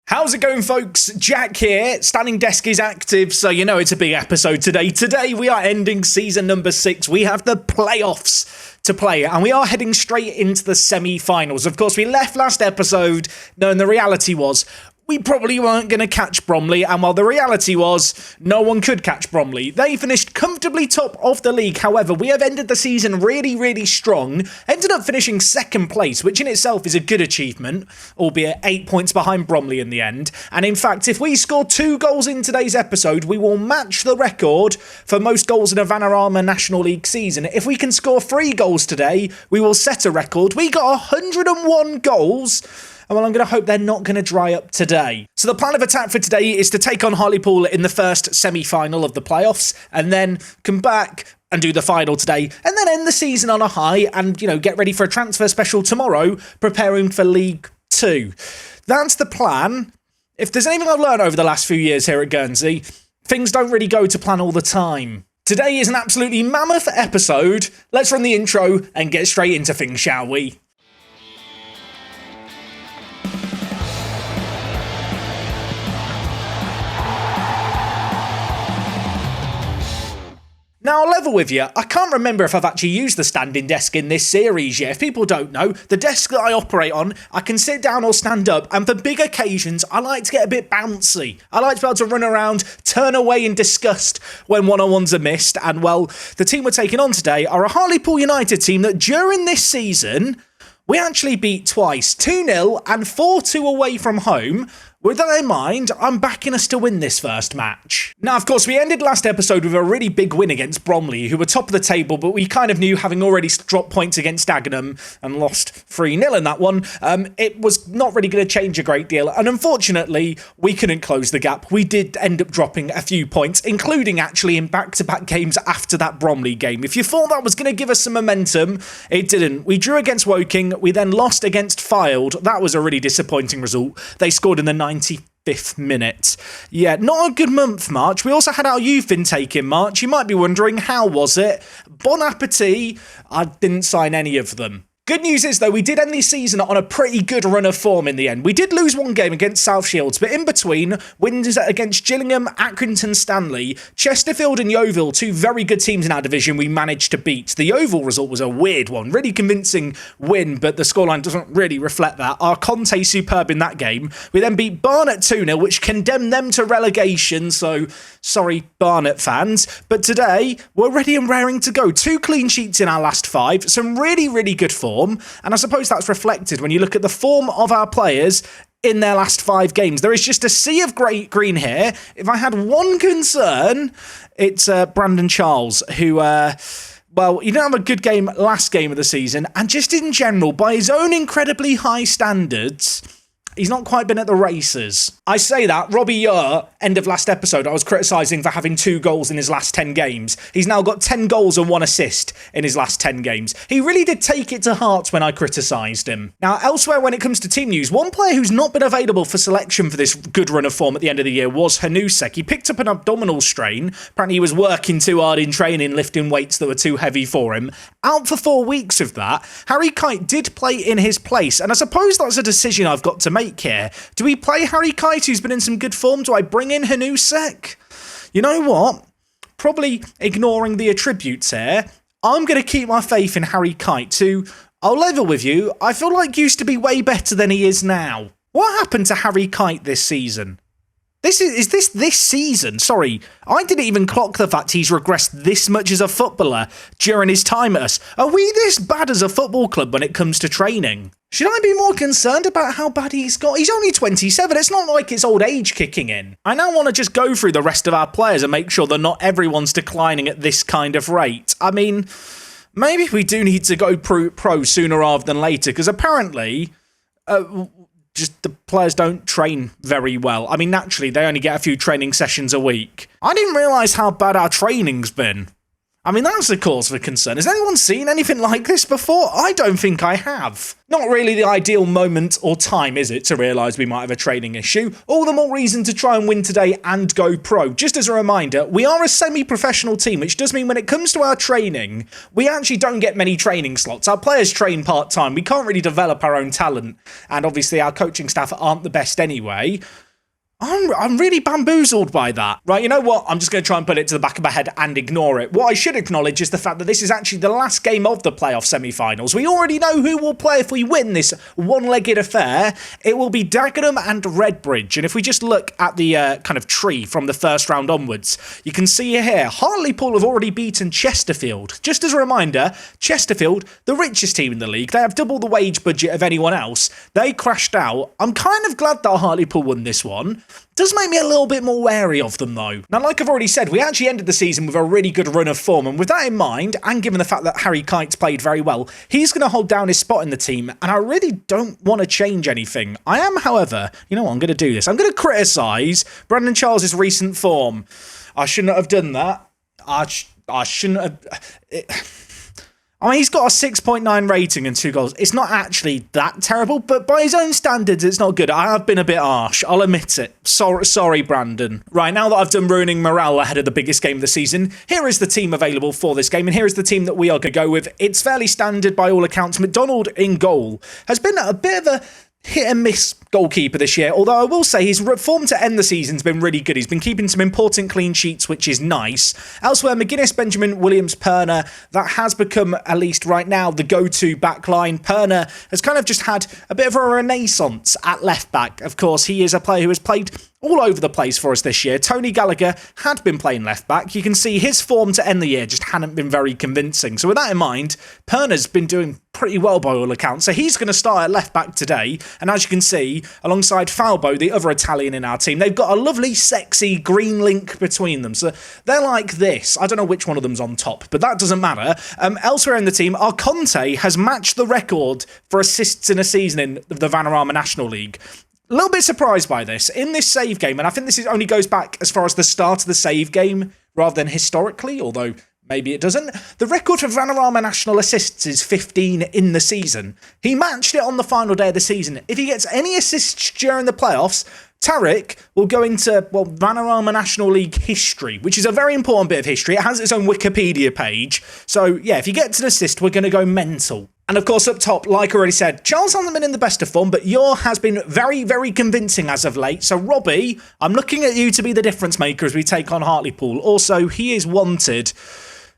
How's it going, folks? Jack here. Standing desk is active, so you know it's a big episode today. Today we are ending season number 6. We have the playoffs to play, and we are heading straight into the semi-finals. Of course, we left last episode knowing the reality was we probably weren't going to catch Bromley, and while the reality was no one could catch Bromley, they finished comfortably top of the league. However, we have ended the season really strong, ended up finishing second place, which in itself is a good achievement, albeit 8 points behind Bromley in the end. And in fact, if we score 2 goals in today's episode, we will match the record for most goals in a Vanarama National League season. If we can score 3 goals today, we will set a record. We got 101 goals. And well, I'm going to hope they're not going to dry up today. So the plan of attack for today is to take on Hartlepool in the first semi-final of the playoffs, and then come back and do the final today, and then end the season on a high and, get ready for a transfer special tomorrow, preparing for League 2. That's the plan. If there's anything I've learned over the last few years here at Guernsey, things don't really go to plan all the time. Today is an absolutely mammoth episode. Let's run the intro and get straight into things, shall we? Now, I'll level with you, I can't remember if I've actually used the standing desk in this series yet. If people don't know, the desk that I operate on, I can sit down or stand up, and for big occasions, I like to get a bit bouncy. I like to be able to run around, turn away in disgust when one-on-ones are missed, and well, the team we're taking on today are a Hartlepool United team that during this season, we actually beat twice, 2-0 and 4-2 away from home. With that in mind, I'm backing us to win this first match. Now, of course, we ended last episode with a really big win against Bromley, who were top of the table, but we kind of knew, having already dropped points against Dagenham and lost 3-0 in that one, it was not really going to change a great deal. And unfortunately, we couldn't close the gap. We did end up dropping a few points, including actually in back-to-back games after that Bromley game. If you thought that was going to give us some momentum, it didn't. We drew against Woking. We then lost against Fylde. That was a really disappointing result. They scored in the 95th minute. Yeah, not a good month, March. We also had our youth intake in March. You might be wondering, how was it? Bon appetit. I didn't sign any of them. Good news is, though, we did end the season on a pretty good run of form in the end. We did lose one game against South Shields, but in between, wins against Gillingham, Accrington Stanley, Chesterfield and Yeovil, 2 very good teams in our division, we managed to beat. The Yeovil result was a weird one, really convincing win, but the scoreline doesn't really reflect that. Our Conte superb in that game. We then beat Barnet 2-0, which condemned them to relegation, so sorry, Barnet fans. But today, we're ready and raring to go. 2 clean sheets in our last 5, some really good form. And I suppose that's reflected when you look at the form of our players in their last 5 games. There is just a sea of great green here. If I had one concern, it's Brandon Charles, who, well, he didn't have a good game last game of the season. And just in general, by his own incredibly high standards, he's not quite been at the races. I say that, Robbie Yer, end of last episode, I was criticising for having 2 goals in his last 10 games. He's now got 10 goals and 1 assist in his last 10 games. He really did take it to heart when I criticised him. Now, elsewhere when it comes to team news, one player who's not been available for selection for this good run of form at the end of the year was Hanusek. He picked up an abdominal strain. Apparently he was working too hard in training, lifting weights that were too heavy for him. Out for 4 weeks of that. Harry Kite did play in his place, and I suppose that's a decision I've got to make here. Do we play Harry Kite, who's been in some good form? Do I bring in Hanusek? You know what? Probably ignoring the attributes here, I'm going to keep my faith in Harry Kite, who, I'll level with you, I feel like used to be way better than he is now. What happened to Harry Kite this season? Is this season? Sorry, I didn't even clock the fact he's regressed this much as a footballer during his time at us. Are we this bad as a football club when it comes to training? Should I be more concerned about how bad he's got? He's only 27. It's not like it's old age kicking in. I now want to just go through the rest of our players and make sure that not everyone's declining at this kind of rate. I mean, maybe we do need to go pro sooner rather than later, because apparently just the players don't train very well. I mean, naturally, they only get a few training sessions a week. I didn't realise how bad our training's been. I mean, that's a cause for concern. Has anyone seen anything like this before? I don't think I have. Not really the ideal moment or time, is it, to realise we might have a training issue? All the more reason to try and win today and go pro. Just as a reminder, we are a semi-professional team, which does mean when it comes to our training, we actually don't get many training slots. Our players train part-time. We can't really develop our own talent. And obviously our coaching staff aren't the best anyway. I'm really bamboozled by that. Right, you know what? I'm just going to try and put it to the back of my head and ignore it. What I should acknowledge is the fact that this is actually the last game of the playoff semi-finals. We already know who will play if we win this one-legged affair. It will be Dagenham and Redbridge. And if we just look at the kind of tree from the first round onwards, you can see here, Hartlepool have already beaten Chesterfield. Just as a reminder, Chesterfield, the richest team in the league, they have double the wage budget of anyone else. They crashed out. I'm kind of glad that Hartlepool won this one. Does make me a little bit more wary of them though. Now, like I've already said, we actually ended the season with a really good run of form, and with that in mind, and given the fact that Harry Kite's played very well, he's going to hold down his spot in the team, and I really don't want to change anything. I am, however, you know what, I'm going to do this. I'm going to criticise Brandon Charles' recent form. I shouldn't have done that. I shouldn't have... I mean, he's got a 6.9 rating and 2 goals. It's not actually that terrible, but by his own standards, it's not good. I have been a bit harsh. I'll admit it. Sorry, Brandon. Right, now that I've done ruining morale ahead of the biggest game of the season, here is the team available for this game, and here is the team that we are going to go with. It's fairly standard by all accounts. McDonald in goal has been a bit of a hit and miss goalkeeper this year, although I will say his form to end the season's been really good. He's been keeping some important clean sheets, which is nice. Elsewhere, McGuinness, Benjamin, Williams, Perner, that has become, at least right now, the go-to backline. Perner has kind of just had a bit of a renaissance at left back. Of course, he is a player who has played all over the place for us this year. Tony Gallagher had been playing left back. You can see his form to end the year just hadn't been very convincing. So with that in mind, Perner's been doing pretty well by all accounts. So he's going to start at left back today. And as you can see, alongside Falbo, the other Italian in our team, they've got a lovely, sexy green link between them. So they're like this. I don't know which one of them's on top, but that doesn't matter. Elsewhere in the team, our Conte has matched the record for assists in a season in the Vanarama National League. A little bit surprised by this. In this save game, and I think this only goes back as far as the start of the save game rather than historically, although maybe it doesn't. The record for Vanarama National assists is 15 in the season. He matched it on the final day of the season. If he gets any assists during the playoffs, Tariq will go into, well, Vanarama National League history, which is a very important bit of history. It has its own Wikipedia page. So, yeah, if he gets an assist, we're going to go mental. And of course, up top, like I already said, Charles hasn't been in the best of form, but Yor has been very, very convincing as of late. So, Robbie, I'm looking at you to be the difference maker as we take on Hartlepool. Also, he is wanted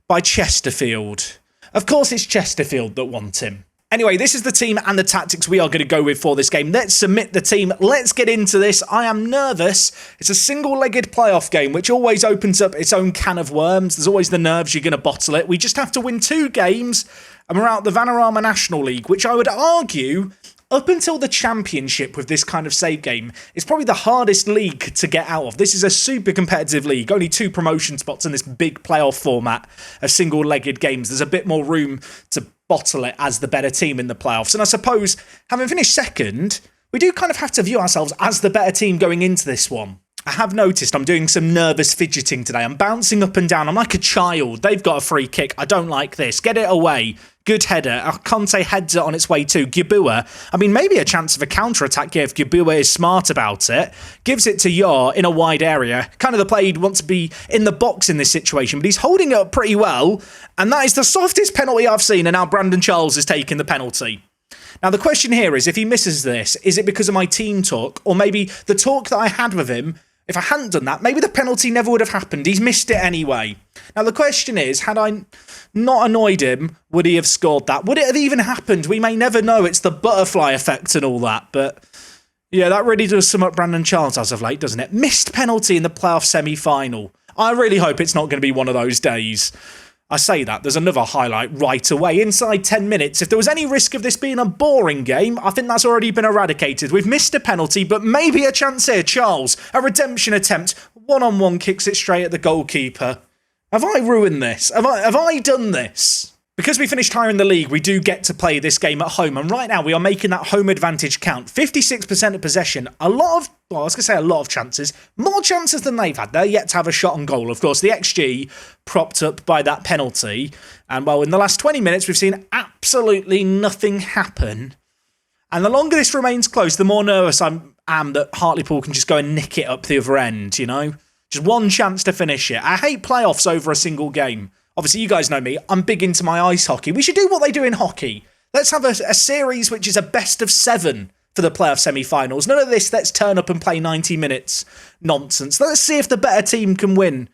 by Chesterfield. Of course, it's Chesterfield that want him. Anyway, this is the team and the tactics we are going to go with for this game. Let's submit the team. Let's get into this. I am nervous. It's a single-legged playoff game, which always opens up its own can of worms. There's always the nerves you're going to bottle it. We just have to win 2 games, and we're out the Vanarama National League, which I would argue, up until the championship with this kind of save game, is probably the hardest league to get out of. This is a super competitive league. Only 2 promotion spots in this big playoff format of single-legged games. There's a bit more room to bottle it as the better team in the playoffs. And I suppose, having finished second, we do kind of have to view ourselves as the better team going into this one. I have noticed I'm doing some nervous fidgeting today. I'm bouncing up and down. I'm like a child. They've got a free kick. I don't like this. Get it away. Good header. Conte heads it on its way too. Gibua, I mean, maybe a chance of a counter-attack here if Gibua is smart about it. Gives it to Yor in a wide area. Kind of the player you'd want to be in the box in this situation, but he's holding it up pretty well. And that is the softest penalty I've seen, and now Brandon Charles is taking the penalty. Now, the question here is, if he misses this, is it because of my team talk? Or maybe the talk that I had with him, if I hadn't done that, maybe the penalty never would have happened. He's missed it anyway. Now, the question is, had I not annoyed him, would he have scored that? Would it have even happened? We may never know. It's the butterfly effect and all that. But, yeah, that really does sum up Brandon Charles as of late, doesn't it? Missed penalty in the playoff semi-final. I really hope it's not going to be one of those days. I say that, there's another highlight right away. Inside 10 minutes, if there was any risk of this being a boring game, I think that's already been eradicated. We've missed a penalty, but maybe a chance here. Charles, a redemption attempt. One-on-one kicks it straight at the goalkeeper. Have I ruined this? Have I done this? Because we finished higher in the league, we do get to play this game at home. And right now, we are making that home advantage count. 56% of possession. I was going to say a lot of chances. More chances than they've had. They're yet to have a shot on goal. Of course, the XG propped up by that penalty. And, well, in the last 20 minutes, we've seen absolutely nothing happen. And the longer this remains close, the more nervous I am that Hartlepool can just go and nick it up the other end, you know? Just one chance to finish it. I hate playoffs over a single game. Obviously, you guys know me. I'm big into my ice hockey. We should do what they do in hockey. Let's have a series which is a best of 7 for the playoff semi-finals. None of this, let's turn up and play 90 minutes nonsense. Let's see if the better team can win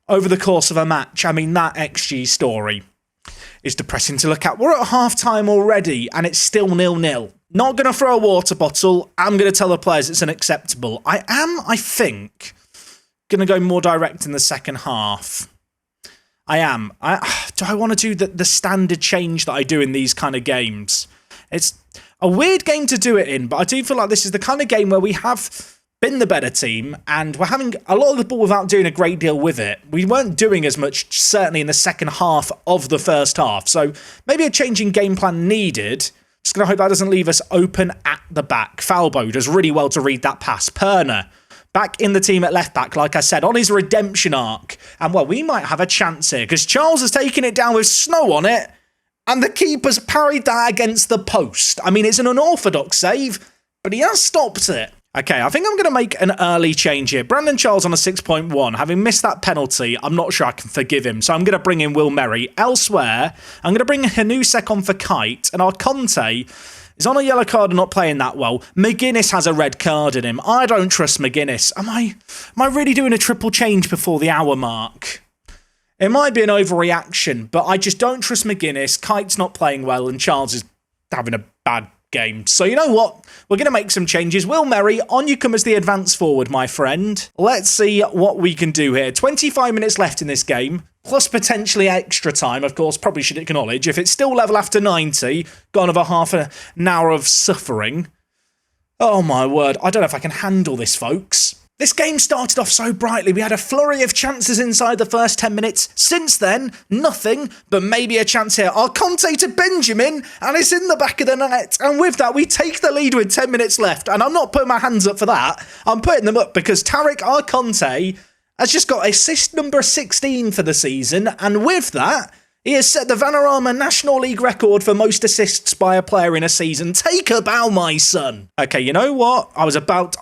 over the course of a match. I mean, that XG story is depressing to look at. We're at half-time already, and it's still 0-0. Not going to throw a water bottle. I'm going to tell the players it's unacceptable. I think, going to go more direct in the second half. I am. Do I want to do the standard change that I do in these kind of games? It's a weird game to do it in, but I do feel like this is the kind of game where we have been the better team and we're having a lot of the ball without doing a great deal with it. We weren't doing as much, certainly in the second half of the first half, so maybe a change in game plan needed. Just going to hope that doesn't leave us open at the back. Falbo does really well to read that pass. Perner back in the team at left back, like I said, on his redemption arc. And, well, we might have a chance here because Charles has taken it down with snow on it and the keeper's parried that against the post. I mean, it's an unorthodox save, but he has stopped it. Okay, I think I'm going to make an early change here. Brandon Charles on a 6.1. Having missed that penalty, I'm not sure I can forgive him. So I'm going to bring in Will Merry. Elsewhere, I'm going to bring Hanusek on for Kite. And our Conte is on a yellow card and not playing that well. McGuinness has a red card in him. I don't trust McGuinness. Am I really doing a triple change before the hour mark? It might be an overreaction, but I just don't trust McGuinness. Kite's not playing well and Charles is having a bad game. So you know what? We're going to make some changes. Will Merry, on you come as the advance forward, my friend. Let's see what we can do here. 25 minutes left in this game, plus potentially extra time, of course, probably should acknowledge. If it's still level after 90, got another half an hour of suffering. Oh my word, I don't know if I can handle this, folks. This game started off so brightly. We had a flurry of chances inside the first 10 minutes. Since then, nothing, but maybe a chance here. Our Conte to Benjamin, and it's in the back of the net. And with that, we take the lead with 10 minutes left. And I'm not putting my hands up for that. I'm putting them up because Tarek Arconte has just got assist number 16 for the season. And with that, he has set the Vanarama National League record for most assists by a player in a season. Take a bow, my son. Okay, you know what? I was about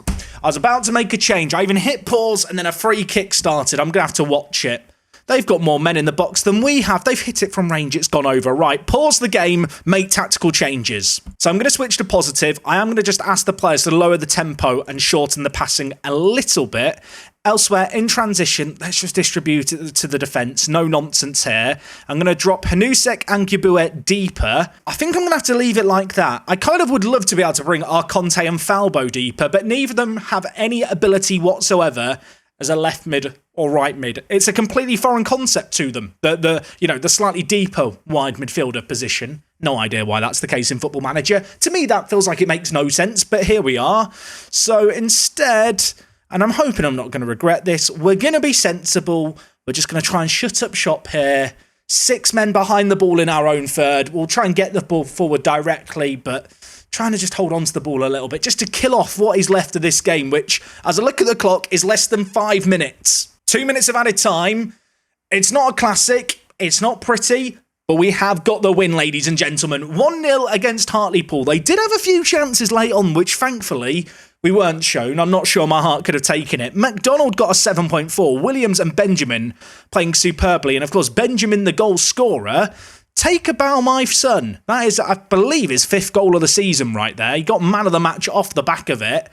to make a change. I even hit pause and then a free kick started. I'm going to have to watch it. They've got more men in the box than we have. They've hit it from range. It's gone over. Right, pause the game, make tactical changes. So I'm going to switch to positive. I am going to just ask the players to lower the tempo and shorten the passing a little bit. Elsewhere, in transition, let's just distribute it to the defence. No nonsense here. I'm going to drop Hanusek and Kibue deeper. I think I'm going to have to leave it like that. I kind of would love to be able to bring Arconte and Falbo deeper, but neither of them have any ability whatsoever as a left mid or right mid. It's a completely foreign concept to them. The slightly deeper wide midfielder position. No idea why that's the case in Football Manager. To me, that feels like it makes no sense, but here we are. So instead, and I'm hoping I'm not going to regret this, we're going to be sensible. We're just going to try and shut up shop here. 6 men behind the ball in our own third. We'll try and get the ball forward directly, but trying to just hold on to the ball a little bit, just to kill off what is left of this game, which, as I look at the clock, is less than 5 minutes. 2 minutes of added time. It's not a classic. It's not pretty. But we have got the win, ladies and gentlemen. 1-0 against Hartlepool. They did have a few chances late on, which thankfully we weren't shown. I'm not sure my heart could have taken it. McDonald got a 7.4. Williams and Benjamin playing superbly. And of course, Benjamin, the goal scorer. Take a bow, my son. That is, I believe, his 5th goal of the season right there. He got man of the match off the back of it.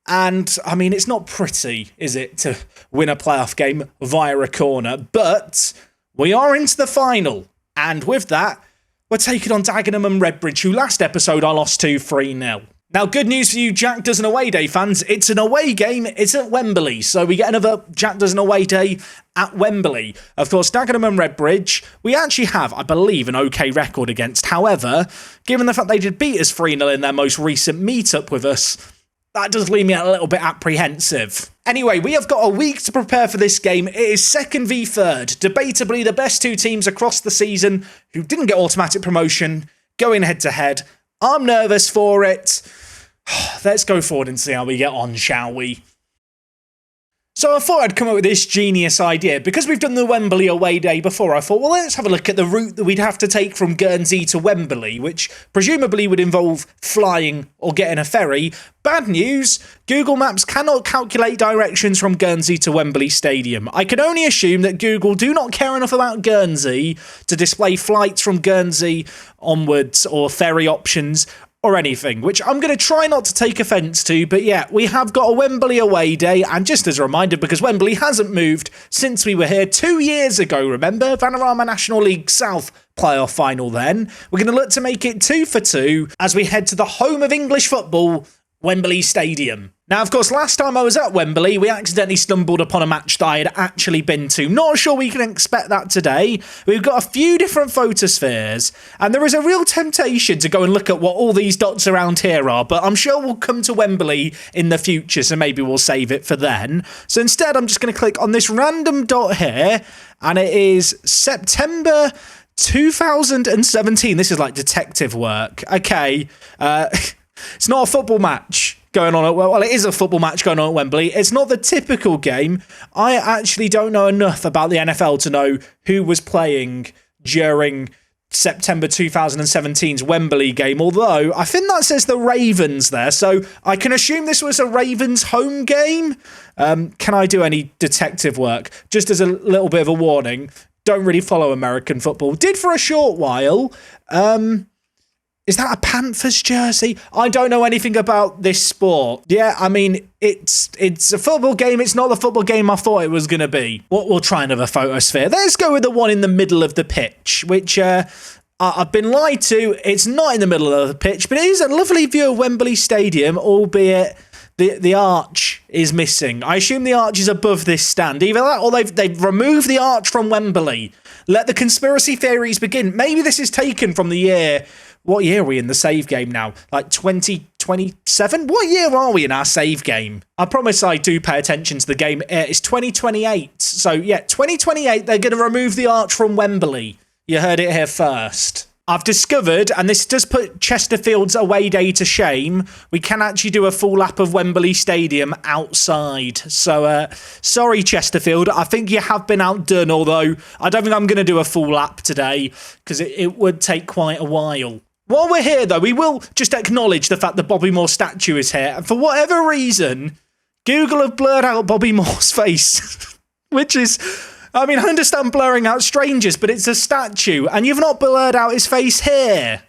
And, I mean, it's not pretty, is it, to win a playoff game via a corner. But we are into the final. And with that, we're taking on Dagenham and Redbridge, who last episode I lost to 3-0. Now, good news for you Jack Does an Away Day fans. It's an away game. It's at Wembley. So we get another Jack Does an Away Day at Wembley. Of course, Dagenham and Redbridge, we actually have, I believe, an okay record against. However, given the fact they did beat us 3-0 in their most recent meet-up with us, that does leave me a little bit apprehensive. Anyway, we have got a week to prepare for this game. It is second v third, debatably the best two teams across the season who didn't get automatic promotion, going head to head. I'm nervous for it. Let's go forward and see how we get on, shall we? So I thought I'd come up with this genius idea. Because we've done the Wembley away day before, I thought, well, let's have a look at the route that we'd have to take from Guernsey to Wembley, which presumably would involve flying or getting a ferry. Bad news, Google Maps cannot calculate directions from Guernsey to Wembley Stadium. I can only assume that Google do not care enough about Guernsey to display flights from Guernsey onwards or ferry options or anything, which I'm going to try not to take offence to, but yeah, we have got a Wembley away day, and just as a reminder, because Wembley hasn't moved since we were here 2 years ago, remember? Vanarama National League South playoff final then. We're going to look to make it 2 for 2 as we head to the home of English football, Wembley Stadium. Now, of course, last time I was at Wembley, we accidentally stumbled upon a match that I had actually been to. Not sure we can expect that today. We've got a few different photospheres, and there is a real temptation to go and look at what all these dots around here are, but I'm sure we'll come to Wembley in the future, so maybe we'll save it for then. So instead, I'm just going to click on this random dot here, and it is September 2017. This is like detective work. Okay, it's not a football match going on at, well, it is a football match going on at Wembley. It's not the typical game. I actually don't know enough about the NFL to know who was playing during September 2017's Wembley game, although I think that says the Ravens there, so I can assume this was a Ravens home game. Can I do any detective work? Just as a little bit of a warning, don't really follow American football. Did for a short while. Is that a Panthers jersey? I don't know anything about this sport. Yeah, I mean, it's a football game. It's not the football game I thought it was going to be. We'll try another photosphere. Let's go with the one in the middle of the pitch, which I've been lied to. It's not in the middle of the pitch, but it is a lovely view of Wembley Stadium, albeit the arch is missing. I assume the arch is above this stand. Either that or they've removed the arch from Wembley. Let the conspiracy theories begin. Maybe this is taken from the year... What year are we in the save game now? Like 2027? What year are we in our save game? I promise I do pay attention to the game. It's 2028. So yeah, 2028, they're going to remove the arch from Wembley. You heard it here first. I've discovered, and this does put Chesterfield's away day to shame, we can actually do a full lap of Wembley Stadium outside. So, sorry, Chesterfield. I think you have been outdone, although I don't think I'm going to do a full lap today because it would take quite a while. While we're here, though, we will just acknowledge the fact that Bobby Moore statue is here. And for whatever reason, Google have blurred out Bobby Moore's face, which is... I mean, I understand blurring out strangers, but it's a statue, and you've not blurred out his face here.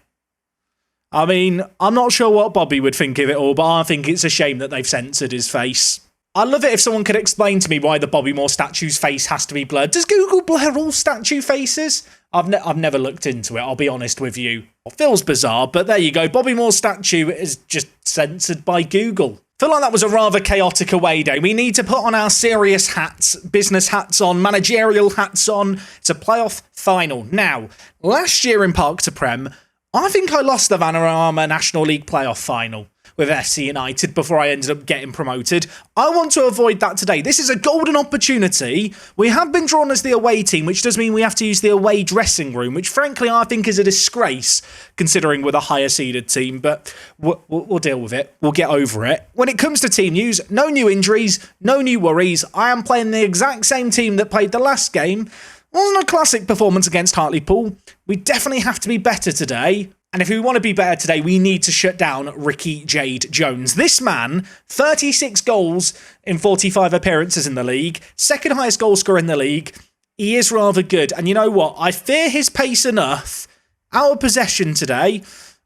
I mean, I'm not sure what Bobby would think of it all, but I think it's a shame that they've censored his face. I'd love it if someone could explain to me why the Bobby Moore statue's face has to be blurred. Does Google blur all statue faces? I've never looked into it, I'll be honest with you. It feels bizarre, but there you go. Bobby Moore's statue is just censored by Google. Feel like that was a rather chaotic away day. We need to put on our serious hats, business hats on, managerial hats on. It's a playoff final. Now, last year in Park to Prem, I think I lost the Vanarama National League playoff final with SC United before I ended up getting promoted. I want to avoid that today. This is a golden opportunity. We have been drawn as the away team, which does mean we have to use the away dressing room, which frankly I think is a disgrace, considering we're the higher seeded team, but we'll deal with it. We'll get over it. When it comes to team news, no new injuries, no new worries. I am playing the exact same team that played the last game. Wasn't a classic performance against Hartlepool. We definitely have to be better today. And if we want to be better today, we need to shut down Ricky Jade Jones. This man, 36 goals in 45 appearances in the league, second highest goal scorer in the league. He is rather good. And you know what? I fear his pace enough. Out of possession today,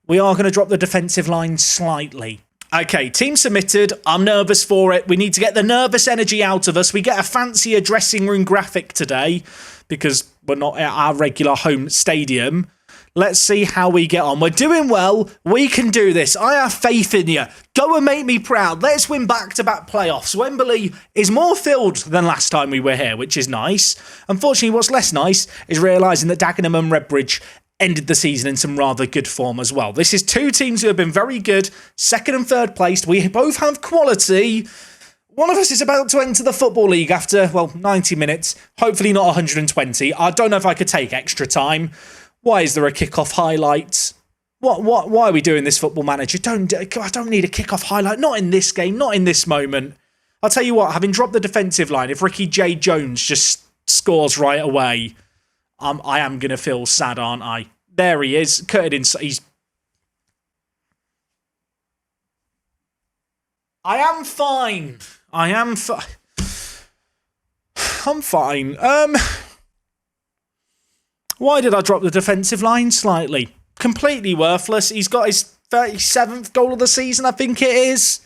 we are going to drop the defensive line slightly. Okay, team submitted. I'm nervous for it. We need to get the nervous energy out of us. We get a fancier dressing room graphic today because we're not at our regular home stadium. Let's see how we get on. We're doing well. We can do this. I have faith in you. Go and make me proud. Let's win back-to-back playoffs. Wembley is more filled than last time we were here, which is nice. Unfortunately, what's less nice is realising that Dagenham and Redbridge ended the season in some rather good form as well. This is two teams who have been very good, second and third placed. We both have quality. One of us is about to enter the Football League after, 90 minutes. Hopefully not 120. I don't know if I could take extra time. Why is there a kickoff highlight? Why are we doing this, Football Manager? I don't need a kickoff highlight. Not in this game. Not in this moment. I'll tell you what, having dropped the defensive line, if Ricky J. Jones just scores right away, I am going to feel sad, aren't I? There he is. Cut it in. I am fine. I'm fine. Why did I drop the defensive line slightly? Completely worthless. He's got his 37th goal of the season, I think it is.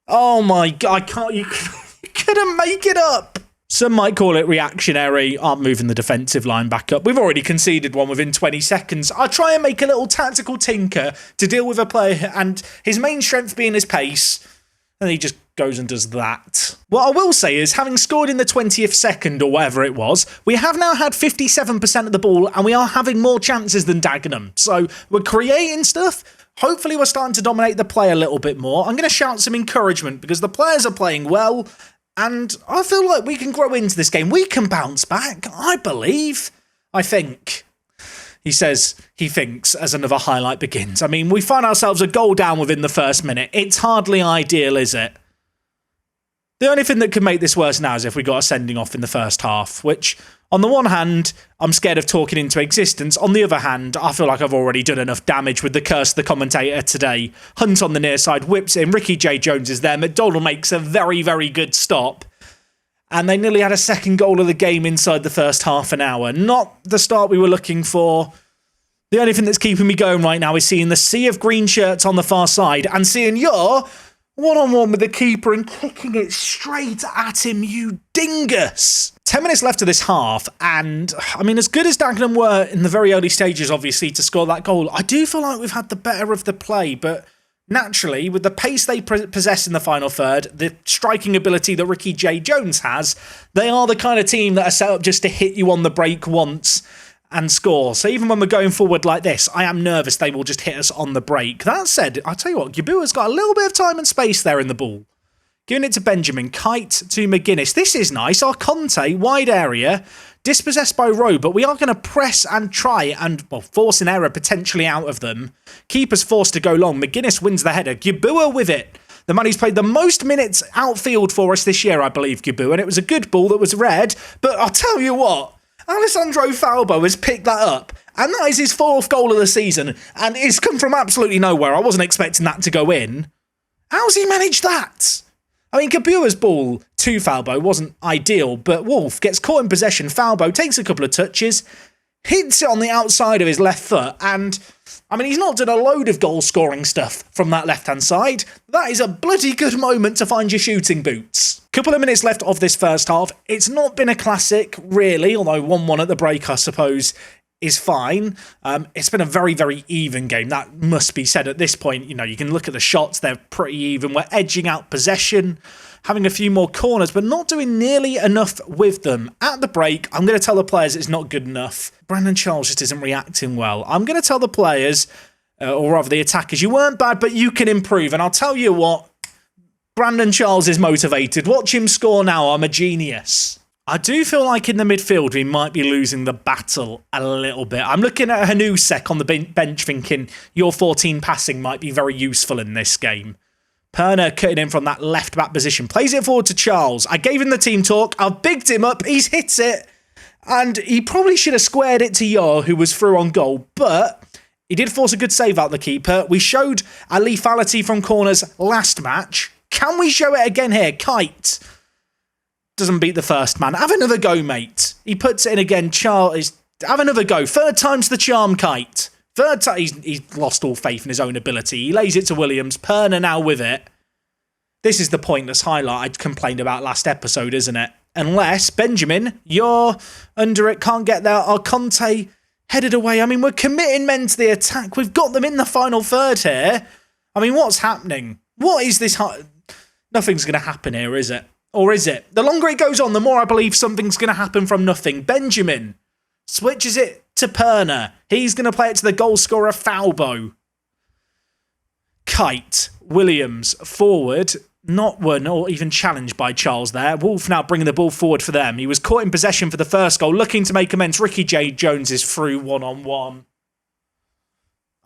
Oh my God, you couldn't make it up. Some might call it reactionary. I'm moving the defensive line back up. We've already conceded one within 20 seconds. I try and make a little tactical tinker to deal with a player and his main strength being his pace. And he just goes and does that. What I will say is, having scored in the 20th second or whatever it was, we have now had 57% of the ball and we are having more chances than Dagenham. So we're creating stuff. Hopefully we're starting to dominate the play a little bit more. I'm going to shout some encouragement because the players are playing well and I feel like we can grow into this game. We can bounce back, I believe. I think. He says he thinks as another highlight begins. I mean, we find ourselves a goal down within the first minute. It's hardly ideal, is it? The only thing that could make this worse now is if we got a sending off in the first half, which, on the one hand, I'm scared of talking into existence. On the other hand, I feel like I've already done enough damage with the curse of the commentator today. Hunt on the near side, whips in. Ricky J. Jones is there. McDonald makes a very, very good stop. And they nearly had a second goal of the game inside the first half an hour. Not the start we were looking for. The only thing that's keeping me going right now is seeing the sea of green shirts on the far side and seeing your one-on-one with the keeper and kicking it straight at him, you dingus. 10 minutes left of this half, and, I mean, as good as Dagenham were in the very early stages, obviously, to score that goal, I do feel like we've had the better of the play, but naturally, with the pace they possess in the final third, the striking ability that Ricky J. Jones has, they are the kind of team that are set up just to hit you on the break once and score. So even when we're going forward like this, I am nervous they will just hit us on the break. That said, I'll tell you what, Yabua's got a little bit of time and space there in the ball. Giving it to Benjamin, Kite to McGuinness. This is nice. Our Conte, wide area, dispossessed by Rowe, but we are going to press and try and, force an error potentially out of them. Keeper's forced to go long. McGuinness wins the header. Yabua with it. The man who's played the most minutes outfield for us this year, I believe, Yabua, and it was a good ball that was red, but I'll tell you what, Alessandro Falbo has picked that up, and that is his fourth goal of the season, and it's come from absolutely nowhere. I wasn't expecting that to go in. How's he managed that? I mean, Kabua's ball to Falbo wasn't ideal, but Wolf gets caught in possession. Falbo takes a couple of touches, hits it on the outside of his left foot, and, I mean, he's not done a load of goal-scoring stuff from that left-hand side. That is a bloody good moment to find your shooting boots. Couple of minutes left of this first half. It's not been a classic, really, although 1-1 at the break, I suppose, is fine. It's been a very, very even game. That must be said at this point. You know, you can look at the shots. They're pretty even. We're edging out possession, having a few more corners, but not doing nearly enough with them. At the break, I'm going to tell the players it's not good enough. Brandon Charles just isn't reacting well. I'm going to tell the players, or rather the attackers, you weren't bad, but you can improve. And I'll tell you what, Brandon Charles is motivated. Watch him score now. I'm a genius. I do feel like in the midfield we might be losing the battle a little bit. I'm looking at Hanusek on the bench thinking your 14 passing might be very useful in this game. Perner cutting in from that left back position. Plays it forward to Charles. I gave him the team talk. I've bigged him up. He's hit it. And he probably should have squared it to Yor, who was through on goal. But he did force a good save out the keeper. We showed a lethality from corners last match. Can we show it again here? Kite doesn't beat the first man. Have another go, mate. He puts it in again. Charles, have another go. Third time's the charm, Kite. Third time, he's lost all faith in his own ability. He lays it to Williams. Perner now with it. This is the pointless highlight I complained about last episode, isn't it? Unless, Benjamin, you're under it, can't get there. Our Conte headed away. I mean, we're committing men to the attack. We've got them in the final third here. I mean, what's happening? What is this? Nothing's going to happen here, is it? Or is it? The longer it goes on, the more I believe something's going to happen from nothing. Benjamin Switches it to Perner. He's going to play it to the goal scorer, Falbo. Kite, Williams, forward. Not won or even challenged by Charles there. Wolf now bringing the ball forward for them. He was caught in possession for the first goal, looking to make amends. Ricky J. Jones is through one-on-one.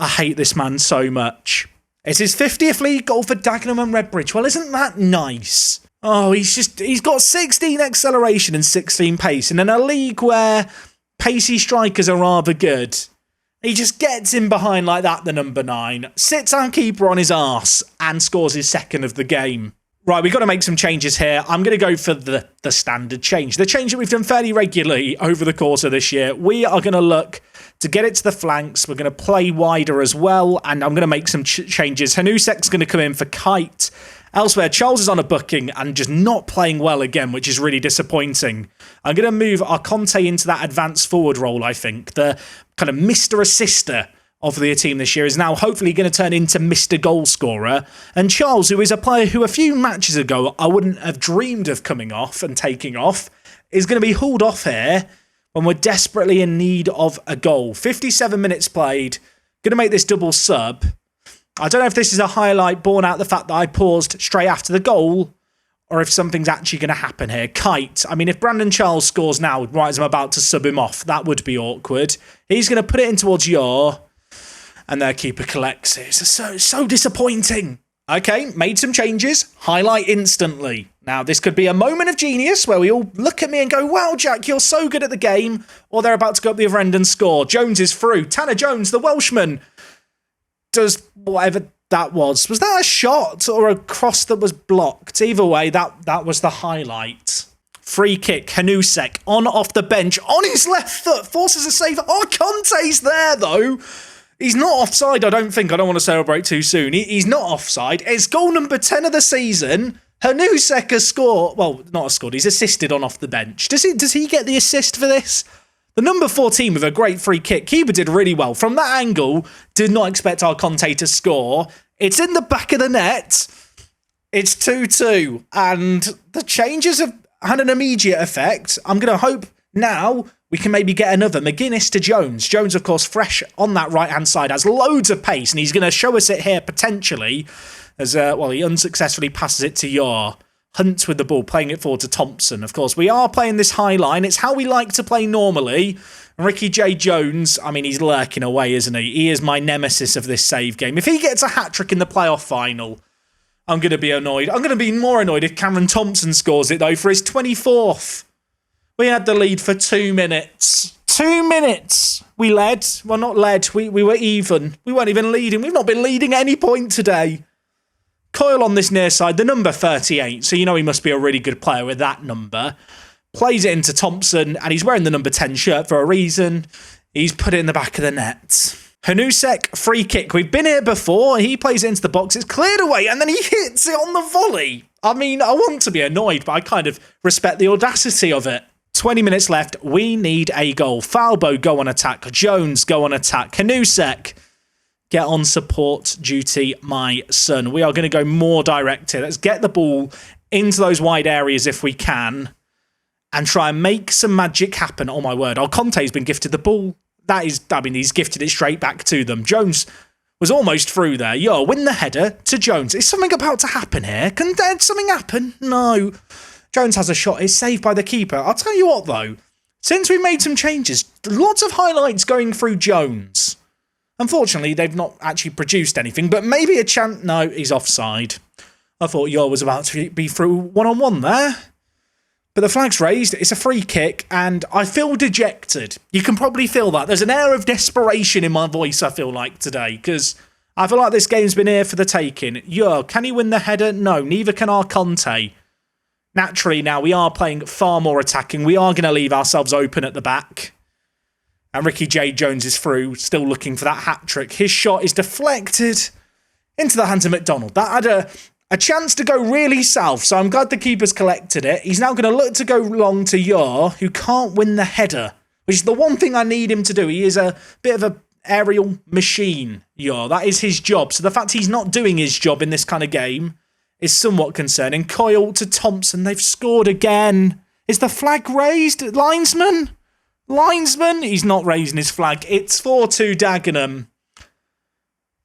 I hate this man so much. It's his 50th league goal for Dagenham and Redbridge. Well, isn't that nice? Oh, he's got 16 acceleration and 16 pace. And in a league where pacey strikers are rather good, he just gets in behind like that, the number 9, sits our keeper on his arse and scores his second of the game. Right, we've got to make some changes here. I'm going to go for the standard change. The change that we've done fairly regularly over the course of this year. We are going to look to get it to the flanks. We're going to play wider as well, and I'm going to make some changes. Hanusek's going to come in for Kite. Elsewhere, Charles is on a booking and just not playing well again, which is really disappointing. I'm going to move our Conte into that advanced forward role, I think. The kind of Mr. Assister of the team this year is now hopefully going to turn into Mr. Goalscorer. And Charles, who is a player who a few matches ago I wouldn't have dreamed of coming off and taking off, is going to be hauled off here when we're desperately in need of a goal. 57 minutes played. Going to make this double sub. I don't know if this is a highlight born out of the fact that I paused straight after the goal or if something's actually going to happen here. Kite. I mean, if Brandon Charles scores now, right as I'm about to sub him off, that would be awkward. He's going to put it in towards Yor, and their keeper collects it. It's so disappointing. Okay, made some changes. Highlight instantly. Now, this could be a moment of genius where we all look at me and go, wow, Jack, you're so good at the game. Or they're about to go up the other end and score. Jones is through. Tanner Jones, the Welshman, does whatever that was. Was that a shot or a cross that was blocked? Either way, that was the highlight. Free kick, Hanusek on off the bench, on his left foot, forces a save. Oh, Conte's there, though. He's not offside, I don't think. I don't want to celebrate too soon. He's not offside. It's goal number 10 of the season. Hanusek has scored. Well, not scored. He's assisted on off the bench. Does he get the assist for this? The number 14 with a great free kick. Keeper did really well. From that angle, did not expect our Conte to score. It's in the back of the net. It's 2-2. And the changes have had an immediate effect. I'm going to hope now we can maybe get another. McGuinness to Jones. Jones, of course, fresh on that right-hand side, has loads of pace, and he's going to show us it here potentially as, he unsuccessfully passes it to Yor. Hunt with the ball, playing it forward to Thompson. Of course, we are playing this high line. It's how we like to play normally. Ricky J. Jones, I mean, he's lurking away, isn't he? He is my nemesis of this save game. If he gets a hat-trick in the playoff final, I'm going to be annoyed. I'm going to be more annoyed if Cameron Thompson scores it, though, for his 24th. We had the lead for 2 minutes. 2 minutes we led. Well, not led. We were even. We weren't even leading. We've not been leading at any point today. Coyle on this near side, the number 38. So you know he must be a really good player with that number. Plays it into Thompson, and he's wearing the number 10 shirt for a reason. He's put it in the back of the net. Hanusek, free kick. We've been here before. He plays it into the box. It's cleared away, and then he hits it on the volley. I mean, I want to be annoyed, but I kind of respect the audacity of it. 20 minutes left. We need a goal. Falbo, go on attack. Jones, go on attack. Hanusek, get on support duty, my son. We are going to go more direct here. Let's get the ball into those wide areas if we can and try and make some magic happen. Oh, my word. Oh, Conte's been gifted the ball. He's gifted it straight back to them. Jones was almost through there. Win the header to Jones. Is something about to happen here? Can something happen? No. Jones has a shot. It's saved by the keeper. I'll tell you what, though. Since we made some changes, lots of highlights going through Jones. Unfortunately, they've not actually produced anything, but maybe a chance. No, he's offside. I thought Yor was about to be through one-on-one there. But the flag's raised. It's a free kick, and I feel dejected. You can probably feel that. There's an air of desperation in my voice, I feel like, today, because I feel like this game's been here for the taking. Yor, can he win the header? No, neither can our Conte. Naturally, now we are playing far more attacking. We are going to leave ourselves open at the back. And Ricky J. Jones is through, still looking for that hat-trick. His shot is deflected into the hands of McDonald. That had a chance to go really south, so I'm glad the keeper's collected it. He's now going to look to go long to Yor, who can't win the header, which is the one thing I need him to do. He is a bit of an aerial machine, Yor. That is his job. So the fact he's not doing his job in this kind of game is somewhat concerning. Coyle to Thompson. They've scored again. Is the flag raised, linesman? Linesman, he's not raising his flag. It's 4-2 Dagenham.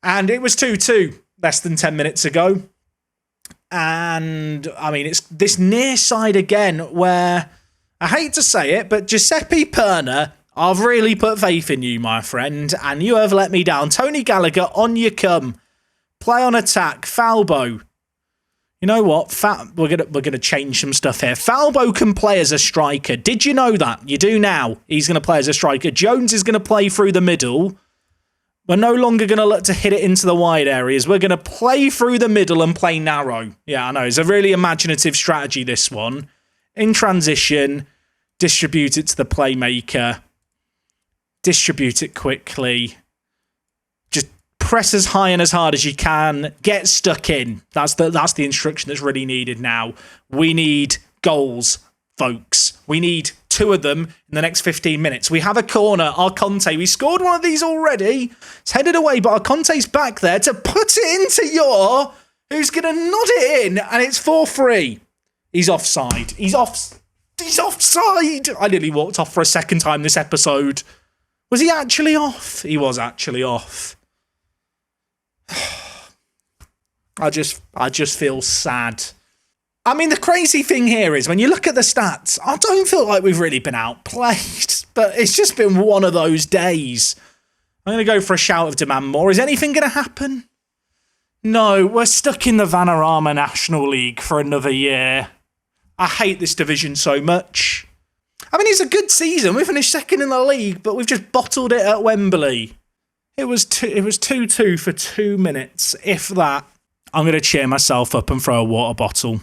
And it was 2-2 less than 10 minutes ago. And, I mean, it's this near side again where, I hate to say it, but Giuseppe Perna, I've really put faith in you, my friend, and you have let me down. Tony Gallagher, on you come. Play on attack. Falbo. You know what? We're gonna change some stuff here. Falbo can play as a striker. Did you know that? You do now. He's going to play as a striker. Jones is going to play through the middle. We're no longer going to look to hit it into the wide areas. We're going to play through the middle and play narrow. Yeah, I know. It's a really imaginative strategy, this one. In transition, distribute it to the playmaker. Distribute it quickly. Just press as high and as hard as you can. Get stuck in. That's the instruction that's really needed now. We need goals, folks. We need 2 of them in the next 15 minutes. We have a corner. Our Conte, we scored one of these already. It's headed away, but our Conte's back there to put it into Yor, who's going to nod it in, and it's 4-3. He's offside. He's offside. I nearly walked off for a second time this episode. Was he actually off? He was actually off. I just feel sad. I mean, the crazy thing here is when you look at the stats, I don't feel like we've really been outplayed, but it's just been one of those days. I'm going to go for a shout of demand more. Is anything going to happen? No, we're stuck in the Vanarama National League for another year. I hate this division so much. I mean, it's a good season. We finished second in the league, but we've just bottled it at Wembley. It was 2-2 for 2 minutes, if that. I'm going to cheer myself up and throw a water bottle.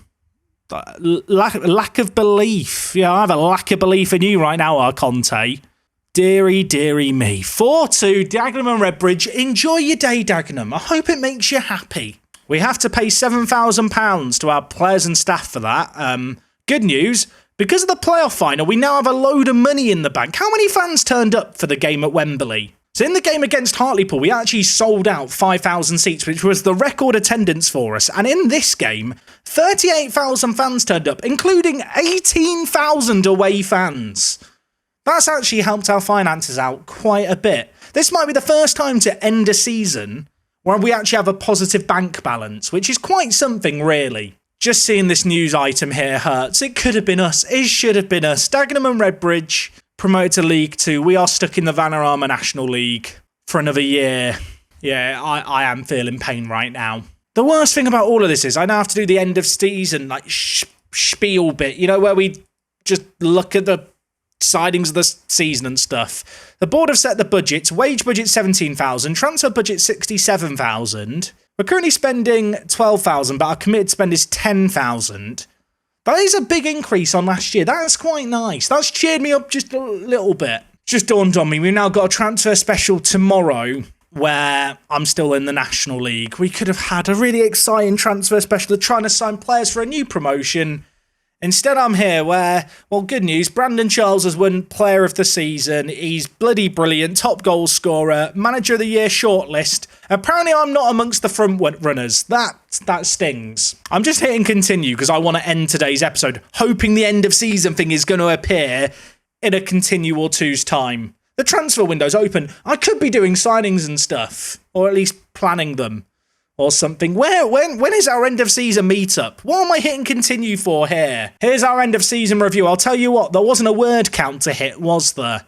Lack of belief. Yeah, I have a lack of belief in you right now, Conte. Deary, deary me. 4-2, Dagenham and Redbridge. Enjoy your day, Dagenham. I hope it makes you happy. We have to pay £7,000 to our players and staff for that. Good news, because of the playoff final, we now have a load of money in the bank. How many fans turned up for the game at Wembley? So in the game against Hartlepool, we actually sold out 5,000 seats, which was the record attendance for us. And in this game, 38,000 fans turned up, including 18,000 away fans. That's actually helped our finances out quite a bit. This might be the first time to end a season where we actually have a positive bank balance, which is quite something, really. Just seeing this news item here hurts. It could have been us. It should have been us. Dagenham and Redbridge promoted to League 2. We are stuck in the Vanarama National League for another year. Yeah, I am feeling pain right now. The worst thing about all of this is I now have to do the end of season, like, spiel bit, you know, where we just look at the sidings of the season and stuff. The board have set the budgets. Wage budget 17,000, transfer budget 67,000. We're currently spending 12,000, but our committed spend is 10,000. That is a big increase on last year. That's quite nice. That's cheered me up just a little bit. Just dawned on me, we've now got a transfer special tomorrow where I'm still in the National League. We could have had a really exciting transfer special of trying to sign players for a new promotion. Instead, I'm here where, well, good news, Brandon Charles has won Player of the Season. He's bloody brilliant, top goal scorer, Manager of the Year shortlist. Apparently, I'm not amongst the front runners. That stings. I'm just hitting continue because I want to end today's episode, hoping the end of season thing is going to appear in a continue or two's time. The transfer window's open. I could be doing signings and stuff, or at least planning them. Or something. When is our end of season meetup? What am I hitting continue for here? Here's our end of season review. I'll tell you what, there wasn't a word count to hit, was there?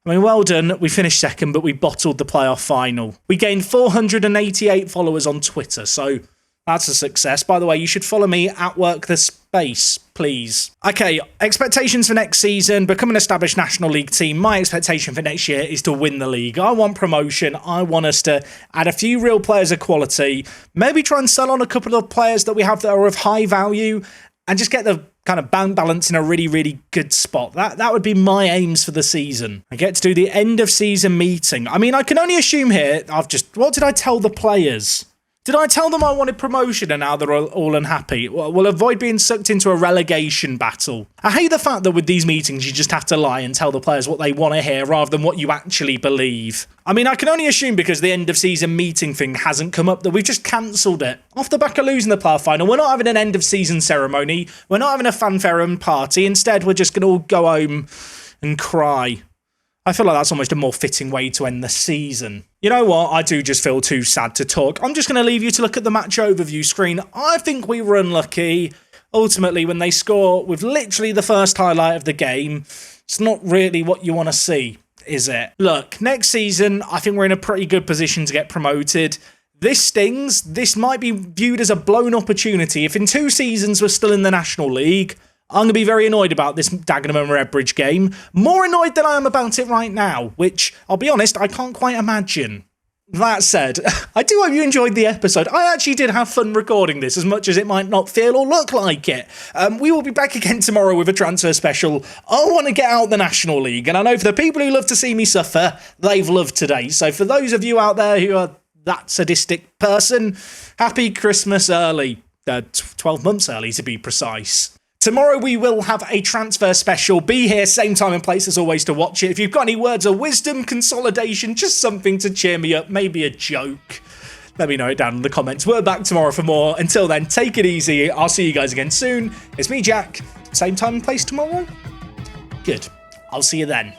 I mean, well done. We finished second, but we bottled the playoff final. We gained 488 followers on Twitter, so that's a success. By the way, you should follow me at Work the Space, please. Okay, expectations for next season. Become an established National League team. My expectation for next year is to win the league. I want promotion. I want us to add a few real players of quality. Maybe try and sell on a couple of players that we have that are of high value and just get the kind of bank balance in a really, really good spot. That would be my aims for the season. I get to do the end of season meeting. I mean, I can only assume here, what did I tell the players? Did I tell them I wanted promotion and now they're all unhappy? Well, we'll avoid being sucked into a relegation battle. I hate the fact that with these meetings you just have to lie and tell the players what they want to hear rather than what you actually believe. I mean, I can only assume because the end of season meeting thing hasn't come up that we've just cancelled it. Off the back of losing the playoff final, we're not having an end of season ceremony. We're not having a fanfare and party. Instead, we're just going to all go home and cry. I feel like that's almost a more fitting way to end the season. You know what? I do just feel too sad to talk. I'm just going to leave you to look at the match overview screen. I think we were unlucky. Ultimately, when they score with literally the first highlight of the game, it's not really what you want to see, is it? Look, next season, I think we're in a pretty good position to get promoted. This stings. This might be viewed as a blown opportunity. If in 2 seasons we're still in the National League, I'm going to be very annoyed about this Dagenham and Redbridge game. More annoyed than I am about it right now, which, I'll be honest, I can't quite imagine. That said, I do hope you enjoyed the episode. I actually did have fun recording this, as much as it might not feel or look like it. We will be back again tomorrow with a transfer special. I want to get out the National League, and I know for the people who love to see me suffer, they've loved today. So for those of you out there who are that sadistic person, happy Christmas early. 12 months early to be precise. Tomorrow we will have a transfer special. Be here, same time and place as always to watch it. If you've got any words of wisdom, consolidation, just something to cheer me up, maybe a joke, let me know it down in the comments. We're back tomorrow for more. Until then, take it easy. I'll see you guys again soon. It's me, Jack. Same time and place tomorrow? Good. I'll see you then.